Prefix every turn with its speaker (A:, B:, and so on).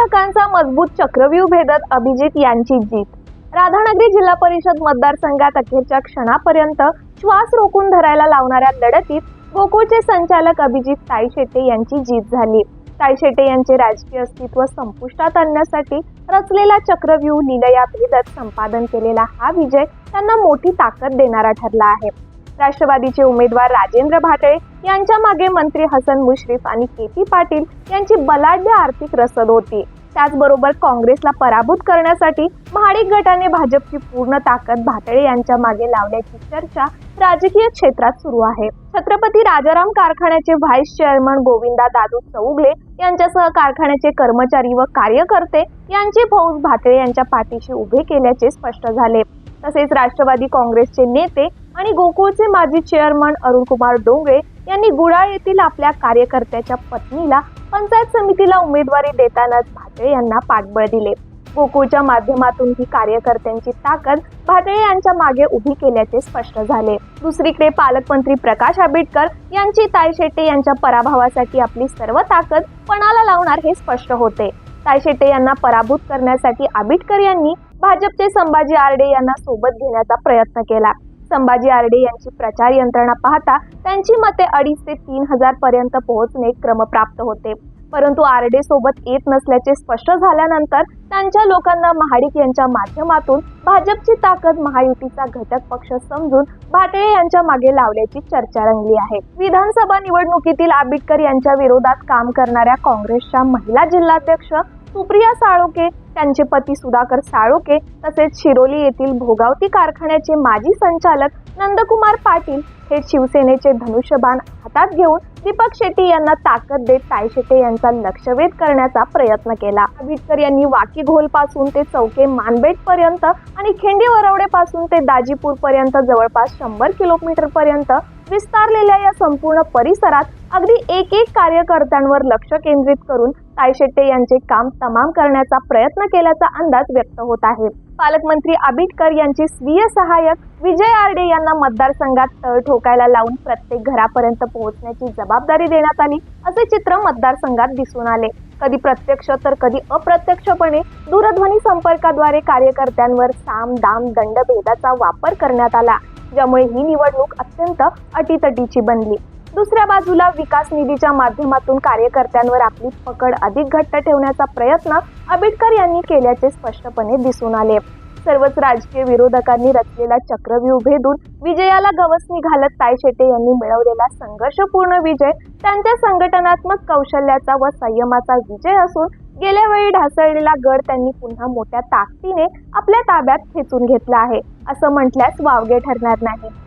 A: विरोधकांचा मजबूत चक्रव्यूह भेदत अभिजित यांची जीत. राधानगरी जिल्हा परिषद मतदारसंघात अखेरच्या क्षणापर्यंत श्वास रोखून धरायला लावणाऱ्या लढतीत गोकुळचे संचालक अभिजित ताईशेटे यांची जीत झाली. ताईशेटे यांचे राजकीय अस्तित्व संपुष्टात आणण्यासाठी रचलेला चक्रव्यूह लीलया भेदत संपादन केलेला हा विजय त्यांना मोठी ताकद देणारा ठरला आहे. राष्ट्रवादीचे उमेदवार राजेंद्र भाटळे यांच्या मागे मंत्री हसन मुश्रीफ आणि के.पी. पाटील यांची बलाढ्य आर्थिक रसद होती. त्याचबरोबर काँग्रेसला पराभूत करण्यासाठी महाडिक गटाने भाजपची पूर्ण ताकद भाटळे यांच्या मागे लावल्याची चर्चा राजकीय क्षेत्रात सुरू आहे. छत्रपती राजाराम कारखान्याचे व्हाईस चेअरमन गोविंदा दादू चौगले यांच्यासह कारखान्याचे कर्मचारी व कार्यकर्ते यांची फौज भाटळे यांच्या पाठीशी उभे केल्याचे स्पष्ट झाले. तसेच राष्ट्रवादी काँग्रेसचे नेते आणि गोकुळचे माजी चेअरमन अरुणकुमार डोंगरे यांनी गुडाळ येथील आपल्या कार्यकर्त्याच्या पत्नीला पंचायत समितीला उमेदवारी देतानाच भाटळे यांना पाठबळ दिले. गोकुळच्या माध्यमातून ही कार्यकर्त्यांची ताकद भाटळे यांच्या मागे उभी केल्याचे स्पष्ट झाले. दुसरीकडे पालकमंत्री प्रकाश आंबेडकर यांची ताईशेटे यांच्या पराभवासाठी आपली सर्व ताकद पणाला लावणार हे स्पष्ट होते. ताईशेटे यांना पराभूत करण्यासाठी आंबेडकर यांनी भाजपचे संभाजी आरडे यांना सोबत घेण्याचा प्रयत्न केला. संभाजी आरडे यांची प्रचार यंत्रणा पाहता त्यांची मते 2,500 ते 3,000 पर्यंत पोहोचणे क्रमप्राप्त होते. परंतु आरडे सोबत येत नसल्याचे स्पष्ट झाल्यानंतर त्यांच्या लोकांना महाडिक यांच्या माध्यमातून भाजपची ताकद महायुतीचा घटक पक्ष समजून भाटळे यांच्या मागे लावल्याची चर्चा रंगली आहे. विधानसभा निवडणुकीतील आंबेडकर यांच्या विरोधात काम करणाऱ्या काँग्रेसच्या महिला जिल्हाध्यक्ष सुप्रिया साळोके, त्यांचे पती सुधाकर साळोके तसेच शिरोली येथील भोगावती कारखान्याचे माजी संचालक नंदकुमार पाटील हे शिवसेनेचे धनुष्यबाण हातात घेऊन दीपक शेट्टी यांना ताकद देत ताईशेटे यांचा लक्षवेध करण्याचा प्रयत्न केला. आंबेडकर यांनी वाकीघोल पासून ते चौके मानबेट पर्यंत आणि खिंडी वरवडे पासून ते दाजीपूर पर्यंत जवळपास 100 किलोमीटर पर्यंत विस्तारलेल्या या संपूर्ण परिसरात अगदी एक कार्यकर्त्यांवर लक्ष केंद्रित करून ताईशेटे यांचे काम तमाम करण्याचा प्रयत्न केल्याचा अंदाज व्यक्त होत आहे. पालकमंत्री आंबेडकर यांची स्वीय सहाय्यक विजय आरडे यांना मतदारसंघात तळ ठोकायला लावून प्रत्येक घरापर्यंत पोहोचण्याची जबाबदारी देण्यात आली असे चित्र मतदारसंघात दिसून आले. कधी प्रत्यक्ष तर कधी अप्रत्यक्षपणे दूरध्वनी संपर्काद्वारे कार्यकर्त्यांवर साम दाम दंड भेदाचा वापर करण्यात आला, ज्यामुळे ही निवडणूक अत्यंत अटीतटीची बनली. दुसऱ्या बाजूला विकास निधीच्या माध्यमातून कार्यकर्त्यांवर आपली पकड अधिक घट्ट ठेवण्याचा प्रयत्न आंबेडकर यांनी केल्याचे स्पष्टपणे दिसून आले. सर्वच राजकीय विरोधकांनी रचलेला चक्रव्यूह भेदून विजयाला गवसणी घालत ताईशेटे यांनी मिळवलेला संघर्षपूर्ण विजय त्यांच्या संघटनात्मक कौशल्याचा व संयमाचा विजय असून गेल्या वेळी ढासळलेला गड त्यांनी पुन्हा मोठ्या ताकदीने आपल्या ताब्यात खेचून घेतला आहे असं म्हटल्यास वावगे ठरणार नाही.